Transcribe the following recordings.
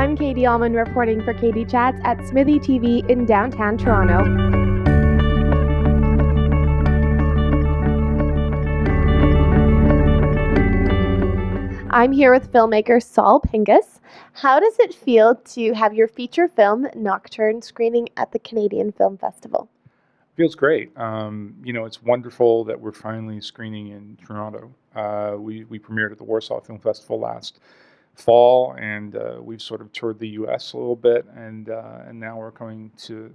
I'm Katie Uhlmann reporting for Katie Chats at Smithy TV in downtown Toronto. I'm here with filmmaker Saul Pincus. How does it feel to have your feature film, Nocturne, screening at the Canadian Film Festival? Feels great. It's wonderful that we're finally screening in Toronto. We premiered at the Warsaw Film Festival last fall, and we've sort of toured the U.S. a little bit, and now we're coming to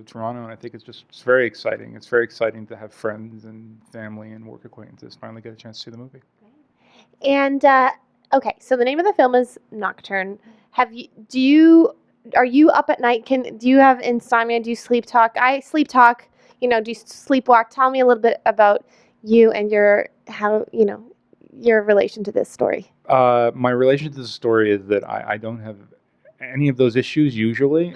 Toronto, and I think it's very exciting. It's very exciting to have friends and family and work acquaintances finally get a chance to see the movie. And okay, so the name of the film is Nocturne. Are you up at night? Do you have insomnia? Do you sleep talk? I sleep talk. Do you sleepwalk? Tell me a little bit about you and your relation to this story. My relation to the story is that I don't have any of those issues usually.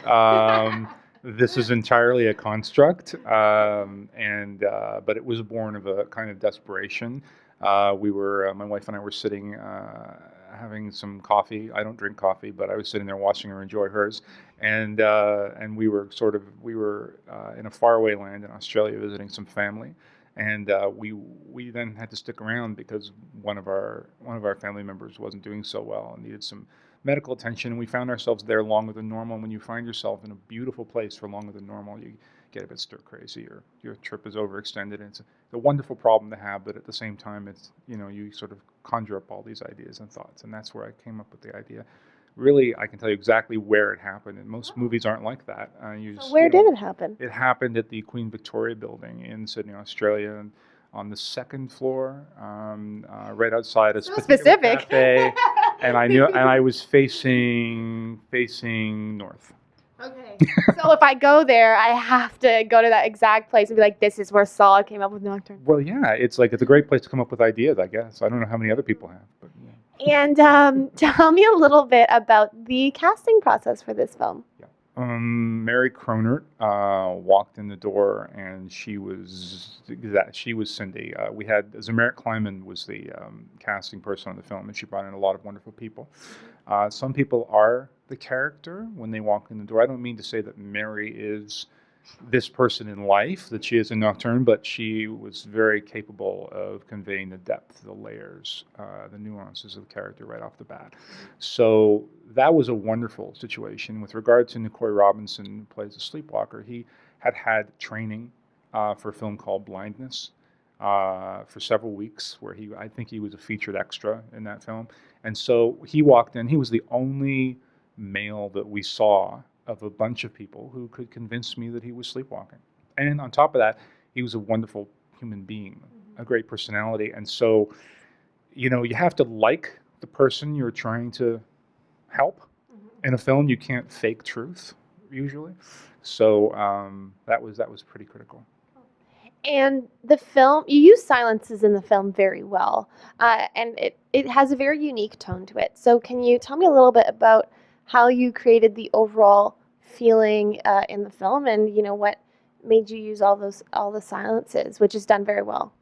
This is entirely a construct, but it was born of a kind of desperation. My wife and I were sitting having some coffee. I don't drink coffee, but I was sitting there watching her enjoy hers, and we were in a faraway land in Australia visiting some family, and we then had to stick around because one of our family members wasn't doing so well and needed some medical attention, and we found ourselves there longer than normal. And when you find yourself in a beautiful place for longer than normal, you get a bit stir crazy, or your trip is overextended. And it's a wonderful problem to have, but at the same time, it's you sort of conjure up all these ideas and thoughts, and that's where I came up with the idea. Really, I can tell you exactly where it happened, and most movies aren't like that. Where did it happen? It happened at the Queen Victoria Building in Sydney, Australia, and on the second floor, right outside a specific cafe, and I was facing north. Okay. So if I go there, I have to go to that exact place and be like, this is where Saul came up with Nocturne. Well, yeah, it's a great place to come up with ideas, I guess. I don't know how many other people have, but yeah. And tell me a little bit about the casting process for this film. Yeah. Mary Cronert walked in the door, and she was Cindy. We had Zamerit Kleiman was the casting person on the film, and she brought in a lot of wonderful people. Some people are the character when they walk in the door. I don't mean to say that Mary is this person in life that she is in Nocturne, but she was very capable of conveying the depth, the layers, the nuances of the character right off the bat. So that was a wonderful situation. With regard to Nicoy Robinson, who plays the sleepwalker, he had training for a film called Blindness for several weeks, where I think he was a featured extra in that film. And so he walked in. He was the only male that we saw of a bunch of people who could convince me that he was sleepwalking. And on top of that, he was a wonderful human being, a great personality. And so, you have to like the person you're trying to help. In a film, you can't fake truth, usually. So that was pretty critical. And the film, you use silences in the film very well. And it has a very unique tone to it. So can you tell me a little bit about how you created the overall feeling in the film, and what made you use all the silences, which is done very well?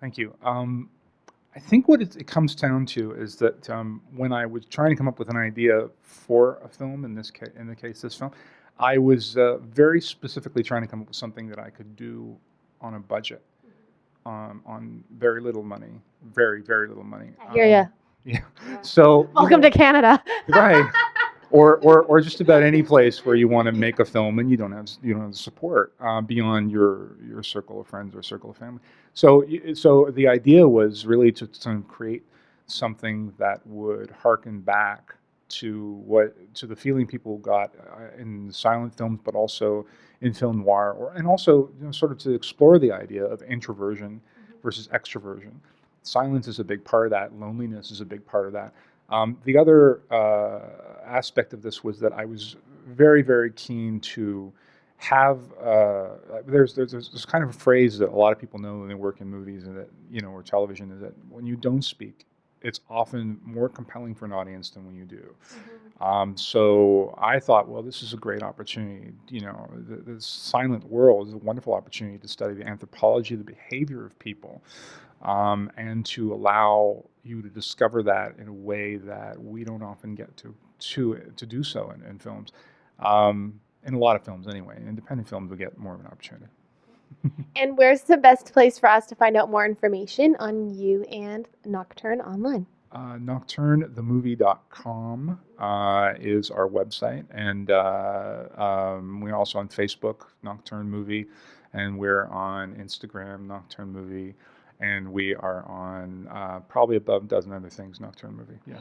Thank you. I think what it comes down to is that when I was trying to come up with an idea for a film, in the case this film, I was very specifically trying to come up with something that I could do on a budget, on very little money, very, very little money. I hear ya. Yeah. So welcome to Canada. Right. Or just about any place where you want to make a film and you don't have the support beyond your circle of friends or circle of family. So the idea was really to create something that would harken back to the feeling people got in silent films, but also in film noir, and also sort of to explore the idea of introversion versus extroversion. Silence is a big part of that. Loneliness is a big part of that. The other aspect of this was that I was very, very keen to have. There's this kind of a phrase that a lot of people know when they work in movies and that or television, is that when you don't speak, it's often more compelling for an audience than when you do. So I thought, well, this is a great opportunity. The silent world is a wonderful opportunity to study the anthropology, the behavior of people, and to allow you to discover that in a way that we don't often get to do so in films. In a lot of films, anyway. Independent films will get more of an opportunity. And where's the best place for us to find out more information on you and Nocturne online? Nocturnethemovie.com is our website, and we're also on Facebook, Nocturne Movie, and we're on Instagram, Nocturne Movie, and we are on probably above a dozen other things, Nocturne Movie. Yeah.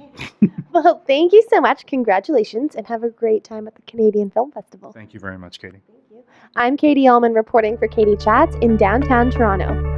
Well, thank you so much. Congratulations, and have a great time at the Canadian Film Festival. Thank you very much, Katie. Thank you. I'm Katie Uhlmann reporting for Katie Chats in downtown Toronto.